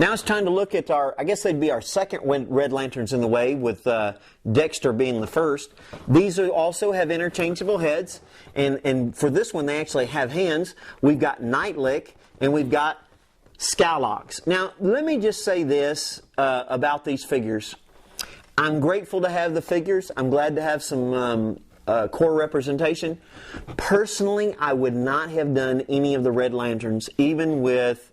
Now it's time to look at our, I guess they'd be our second red lanterns in the way, with Dexter being the first. These also have interchangeable heads, and for this one they actually have hands. We've got Nite and we've got Skallox. Now let me just say this about these figures. I'm grateful to have the figures. I'm glad to have some core representation. Personally, I would not have done any of the red lanterns, even with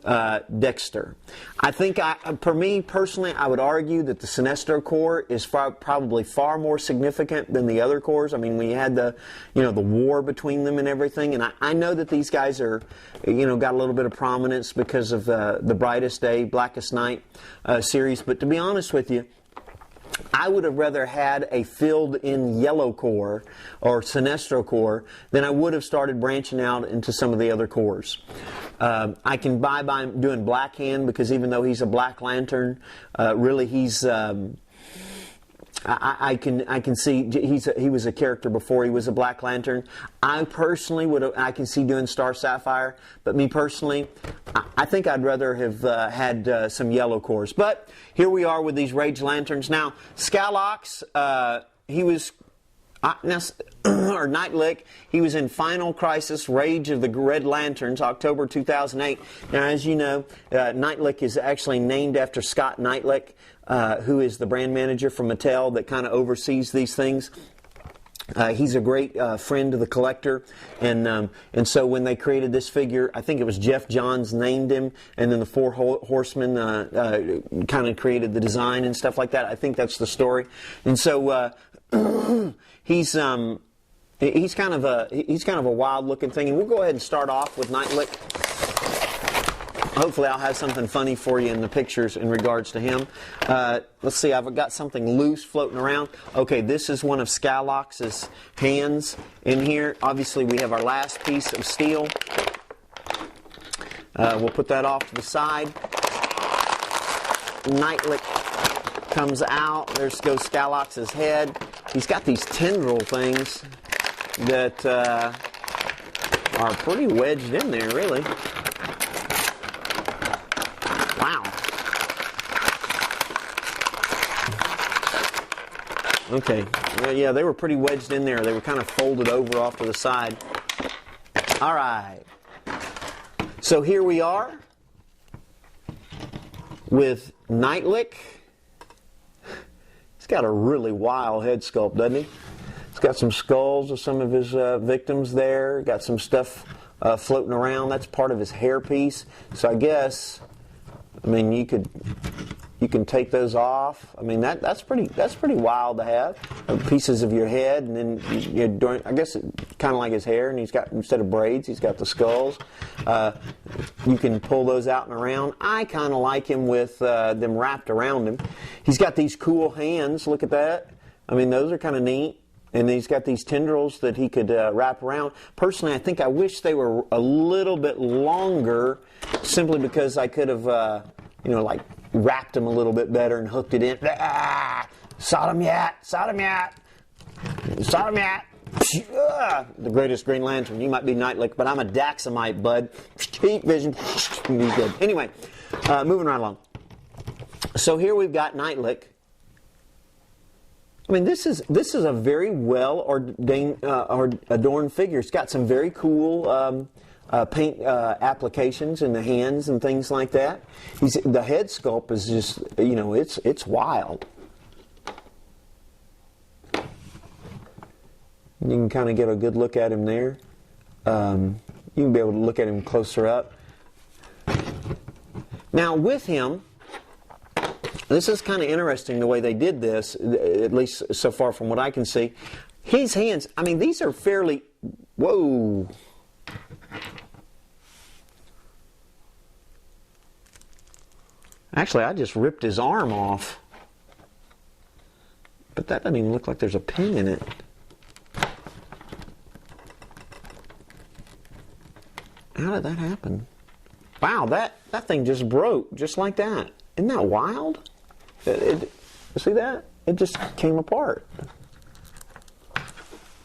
Dexter. I think, for me personally, I would argue that the Sinestro core is probably far more significant than the other cores. I mean, we had the war between them and everything, and I know that these guys are, got a little bit of prominence because of the Brightest Day, Blackest Night series. But to be honest with you, I would have rather had a filled-in yellow core or Sinestro core than I would have started branching out into some of the other cores. I can buy by doing Black Hand, because even though he's a Black Lantern, really he's I can see he was a character before he was a Black Lantern. I personally I can see doing Star Sapphire, but me personally, I think I'd rather have had some yellow cores. But here we are with these Rage Lanterns. Now, Skallox, he was, or Nite, he was in Final Crisis, Rage of the Red Lanterns, October 2008. Now, as you know, Nite is actually named after Scott Nite, who is the brand manager for Mattel that kind of oversees these things. He's a great friend to the collector, and so when they created this figure, I think it was Jeff Johns named him, and then the Four Horsemen kind of created the design and stuff like that. I think that's the story, and so he's kind of a wild looking thing, and we'll go ahead and start off with Nite. Hopefully I'll have something funny for you in the pictures in regards to him. Let's see, I've got something loose floating around. Okay, this is one of Skallox's hands in here. Obviously we have our last piece of steel. We'll put that off to the side. Nite comes out. There goes Skallox's head. He's got these tendril things that are pretty wedged in there, really. Wow. Okay. Yeah, they were pretty wedged in there. They were kind of folded over off to the side. All right. So here we are with Nite. He's got a really wild head sculpt, doesn't he? He's got some skulls of some of his victims there. Got some stuff floating around. That's part of his hairpiece. So I guess, I mean, you can take those off. I mean, that's pretty wild to have pieces of your head, and then I guess kind of like his hair. And he's got, instead of braids, he's got the skulls. You can pull those out and around. I kind of like him with them wrapped around him. He's got these cool hands. Look at that. I mean, those are kind of neat. And he's got these tendrils that he could wrap around. Personally, I think I wish they were a little bit longer, simply because I could have, like wrapped them a little bit better and hooked it in. Sodom yat, Sodom yat, Sodom yat. The greatest Green Lantern. You might be Nite, but I'm a Daxamite, bud. Heat vision. He's good. Anyway, moving right along. So here we've got Nite. I mean, this is a very well adorned figure. It's got some very cool paint applications in the hands and things like that. The head sculpt is just, it's wild. You can kind of get a good look at him there. You can be able to look at him closer up. Now with him, this is kind of interesting the way they did this, at least so far from what I can see. His hands, I mean, these are fairly, whoa. Actually, I just ripped his arm off. But that doesn't even look like there's a pin in it. How did that happen? Wow, that thing just broke, just like that. Isn't that wild? See that? It just came apart.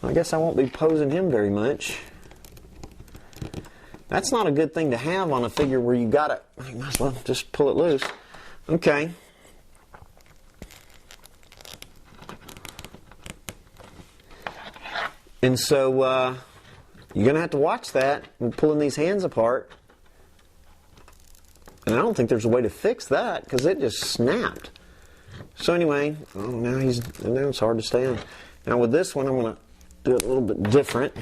I guess I won't be posing him very much. That's not a good thing to have on a figure where you got it. You might as well just pull it loose. Okay. And so you're going to have to watch that and pulling these hands apart. And I don't think there's a way to fix that because it just snapped. So anyway, now it's hard to stay on. Now with this one, I'm going to do it a little bit different.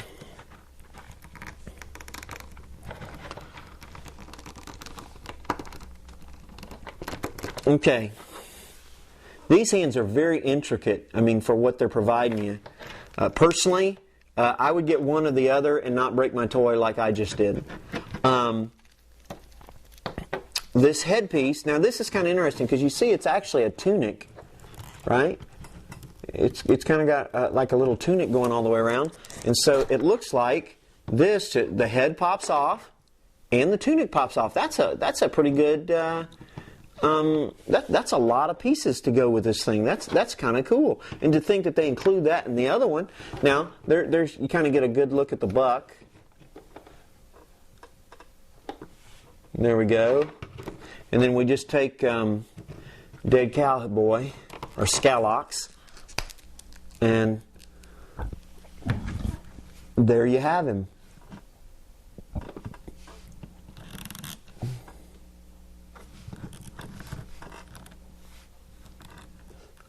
Okay. These hands are very intricate, I mean, for what they're providing you. Personally, I would get one or the other and not break my toy like I just did. This headpiece, now this is kind of interesting because you see it's actually a tunic, right? It's kind of got like a little tunic going all the way around. And so it looks like this, the head pops off and the tunic pops off. That's a pretty good, that's a lot of pieces to go with this thing. That's kind of cool. And to think that they include that in the other one. Now, there's you kind of get a good look at the buck. There we go. And then we just take dead cowboy, or Skallox, and there you have him.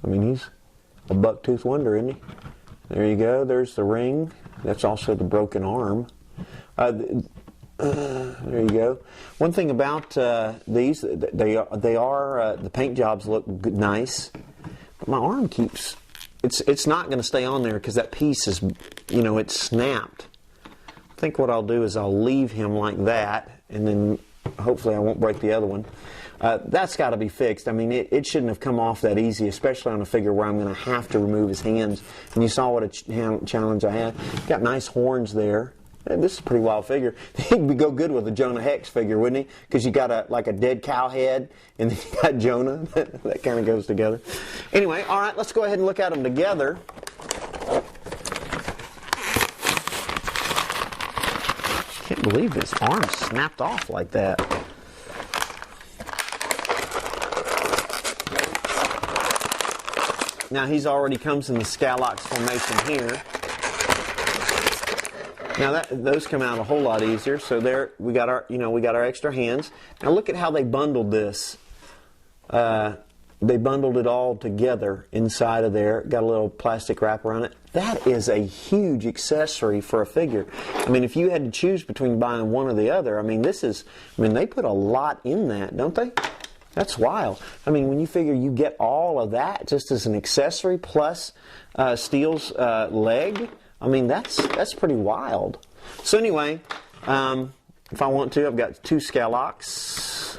I mean, he's a buck-tooth wonder, isn't he? There you go. There's the ring. That's also the broken arm. There you go. One thing about these, they are the paint jobs look nice, but my arm keeps. It's not going to stay on there because that piece is, it's snapped. I think what I'll do is I'll leave him like that, and then hopefully I won't break the other one. That's got to be fixed. I mean, it shouldn't have come off that easy, especially on a figure where I'm going to have to remove his hands. And you saw what a challenge I had. Got nice horns there. This is a pretty wild figure. He would go good with a Jonah Hex figure, wouldn't he? Because you got a dead cow head, and then you got Jonah. That kind of goes together. Anyway, all right, let's go ahead and look at them together. Can't believe his arm snapped off like that. Now he's already comes in the Skallox formation here. Now those come out a whole lot easier. So there we got our extra hands. Now look at how they bundled this. They bundled it all together inside of there. Got a little plastic wrap around it. That is a huge accessory for a figure. I mean, if you had to choose between buying one or the other, I mean, they put a lot in that, don't they? That's wild. I mean, when you figure you get all of that just as an accessory plus Steel's leg, I mean, that's pretty wild. So anyway, if I want to, I've got 2 Skallox.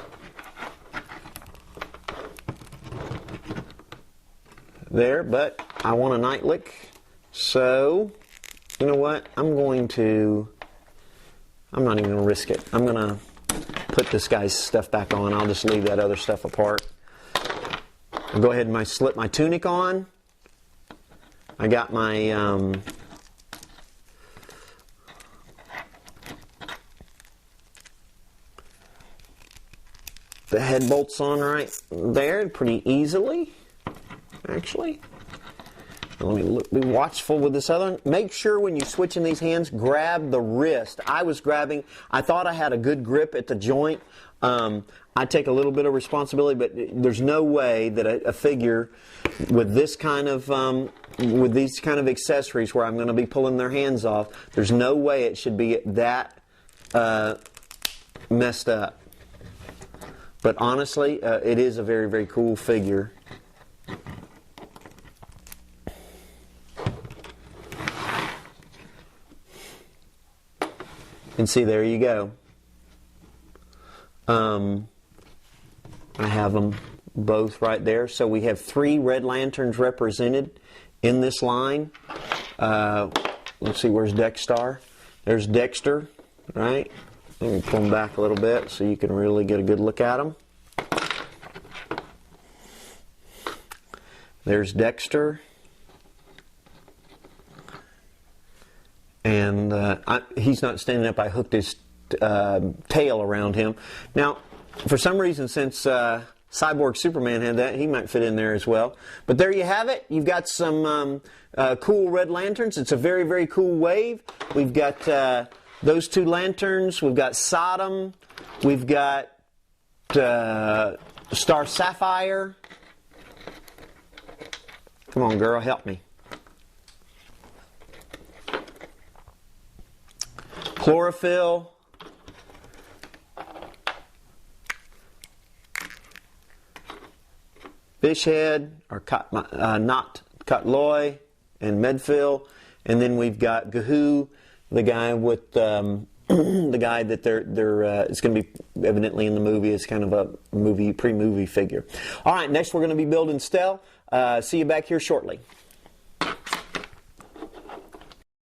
There, but I want a Nite lick. So, you know what? I'm not even going to risk it. I'm going to put this guy's stuff back on. I'll just leave that other stuff apart. I'll go ahead and slip my tunic on. I got my the head bolts on right there pretty easily, actually. Let me be watchful with this other one. Make sure when you're switching these hands, grab the wrist. I thought I had a good grip at the joint. I take a little bit of responsibility, but there's no way that a figure with this kind of with these kind of accessories where I'm going to be pulling their hands off, there's no way it should be that messed up. But honestly, it is a very, very cool figure. And see, there you go. I have them both right there. So we have 3 Red Lanterns represented in this line. Let's see, where's Dexter? There's Dexter, right? Let me pull them back a little bit so you can really get a good look at them. There's Dexter. And he's not standing up. I hooked his tail around him. Now, for some reason, since Cyborg Superman had that, he might fit in there as well. But there you have it. You've got some cool red lanterns. It's a very, very cool wave. We've got those two lanterns. We've got Sodom. We've got Star Sapphire. Come on, girl, help me. Chlorophyll. Fishhead, or not Cotloy, and Medfill, and then we've got Gahoo, the guy with the guy that it's going to be evidently in the movie as kind of a pre-movie figure. All right, next we're going to be building Stell. See you back here shortly.